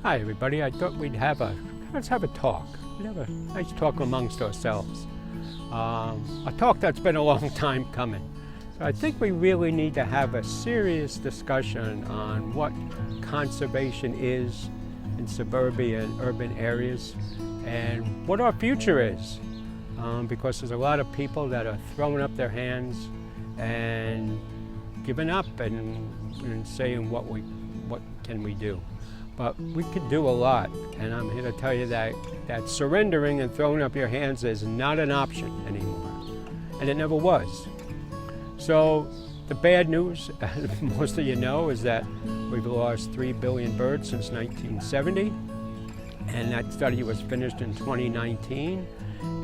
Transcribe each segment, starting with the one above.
Hi everybody, I thought let's have a talk. We'd have a nice talk amongst ourselves. A talk that's been a long time coming. So I think we really need to have a serious discussion on what conservation is in suburban and urban areas and what our future is. Because there's a lot of people that are throwing up their hands and giving up and saying what can we do. But we could do a lot, and I'm here to tell you that surrendering and throwing up your hands is not an option anymore, and it never was. So the bad news, as most of you know, is that we've lost 3 billion birds since 1970, and that study was finished in 2019.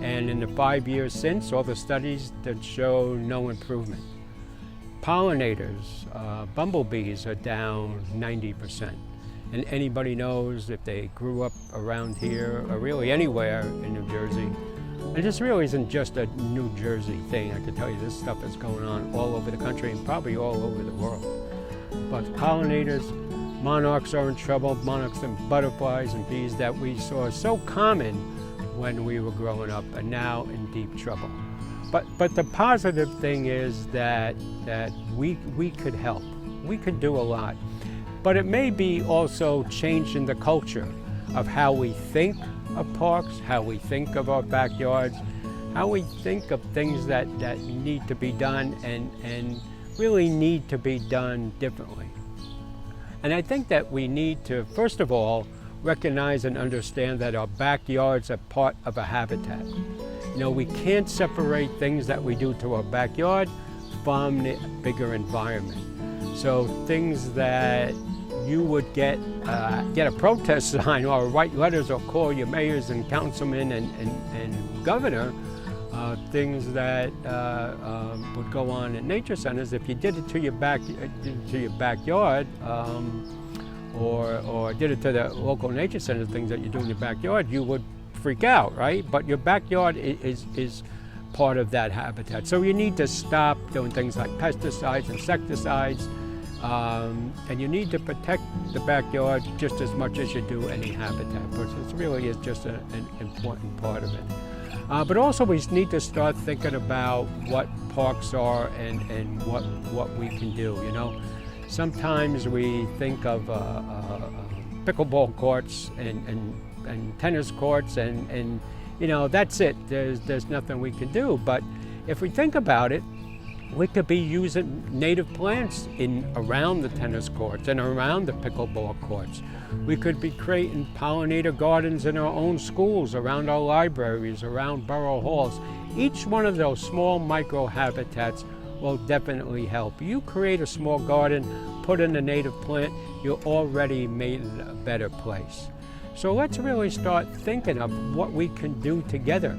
And in the 5 years since, all the studies that show no improvement. Pollinators, bumblebees are down 90%. And anybody knows if they grew up around here or really anywhere in New Jersey, and this really isn't just a New Jersey thing. I can tell you this stuff is going on all over the country and probably all over the world. But pollinators, monarchs are in trouble, monarchs and butterflies and bees that we saw so common when we were growing up are now in deep trouble. But the positive thing is that we could help. We could do a lot. But it may be also changing the culture of how we think of parks, how we think of our backyards, how we think of things that need to be done and really need to be done differently. And I think that we need to, first of all, recognize and understand that our backyards are part of a habitat. You know, we can't separate things that we do to our backyard from the bigger environment. So things that you would get a protest sign or write letters or call your mayors and councilmen and governor, things that would go on at nature centers, if you did it to your backyard, or did it to the local nature center, things that you do in your backyard, you would freak out, right? But your backyard is part of that habitat. So you need to stop doing things like pesticides, insecticides, and you need to protect the backyard just as much as you do any habitat, because it really is just an important part of it. But also we need to start thinking about what parks are and what we can do, you know. Sometimes we think of pickleball courts and tennis courts and you know, that's it. There's nothing we can do. But if we think about it, we could be using native plants around the tennis courts and around the pickleball courts. We could be creating pollinator gardens in our own schools, around our libraries, around borough halls. Each one of those small micro habitats will definitely help. You create a small garden, put in a native plant, you already made it a better place. So let's really start thinking of what we can do together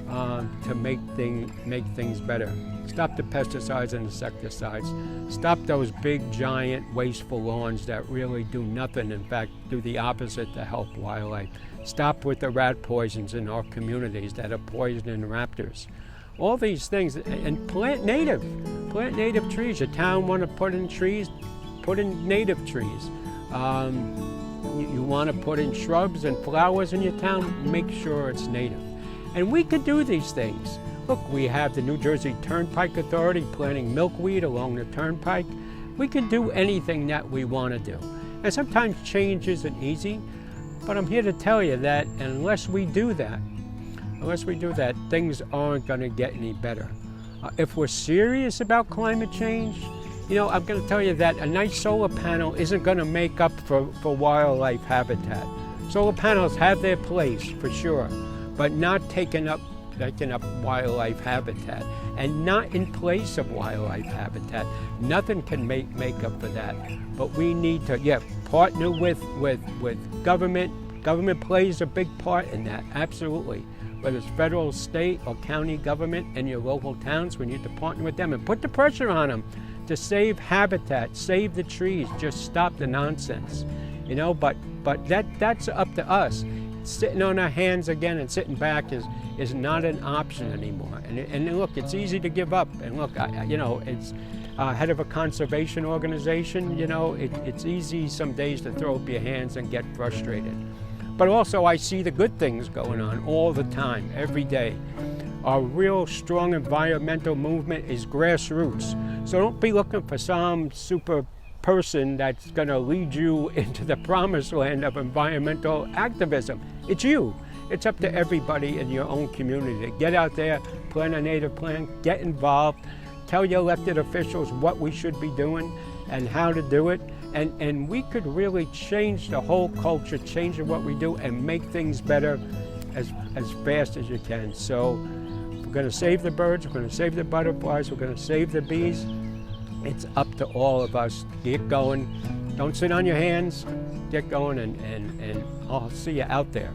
to make things better. Stop the pesticides and insecticides. Stop those big, giant, wasteful lawns that really do nothing, in fact, do the opposite to help wildlife. Stop with the rat poisons in our communities that are poisoning raptors. All these things, and plant native trees. Your town want to put in trees, put in native trees. You want to put in shrubs and flowers in your town, make sure it's native. And we could do these things. Look, we have the New Jersey Turnpike Authority planting milkweed along the turnpike. We can do anything that we want to do. And sometimes change isn't easy, but I'm here to tell you that unless we do that, things aren't going to get any better. If we're serious about climate change, you know, I'm going to tell you that a nice solar panel isn't going to make up for wildlife habitat. Solar panels have their place, for sure, but not taking up wildlife habitat, and not in place of wildlife habitat. Nothing can make up for that. But we need to, partner with government. Government plays a big part in that, absolutely. Whether it's federal, state, or county government and your local towns, we need to partner with them and put the pressure on them to save habitat, save the trees, just stop the nonsense. You know, but that's up to us. Sitting on our hands again and sitting back is not an option anymore. And look, it's easy to give up. And look, head of a conservation organization, you know, it's easy some days to throw up your hands and get frustrated. But also I see the good things going on all the time, every day. Our real strong environmental movement is grassroots. So don't be looking for some super person that's going to lead you into the promised land of environmental activism. It's you. It's up to everybody in your own community to get out there, plant a native plant, get involved, tell your elected officials what we should be doing and how to do it. And we could really change the whole culture, change what we do, and make things better as fast as you can. So we're going to save the birds, we're going to save the butterflies, we're going to save the bees. It's up to all of us. Get going. Don't sit on your hands. Get going, and I'll see you out there.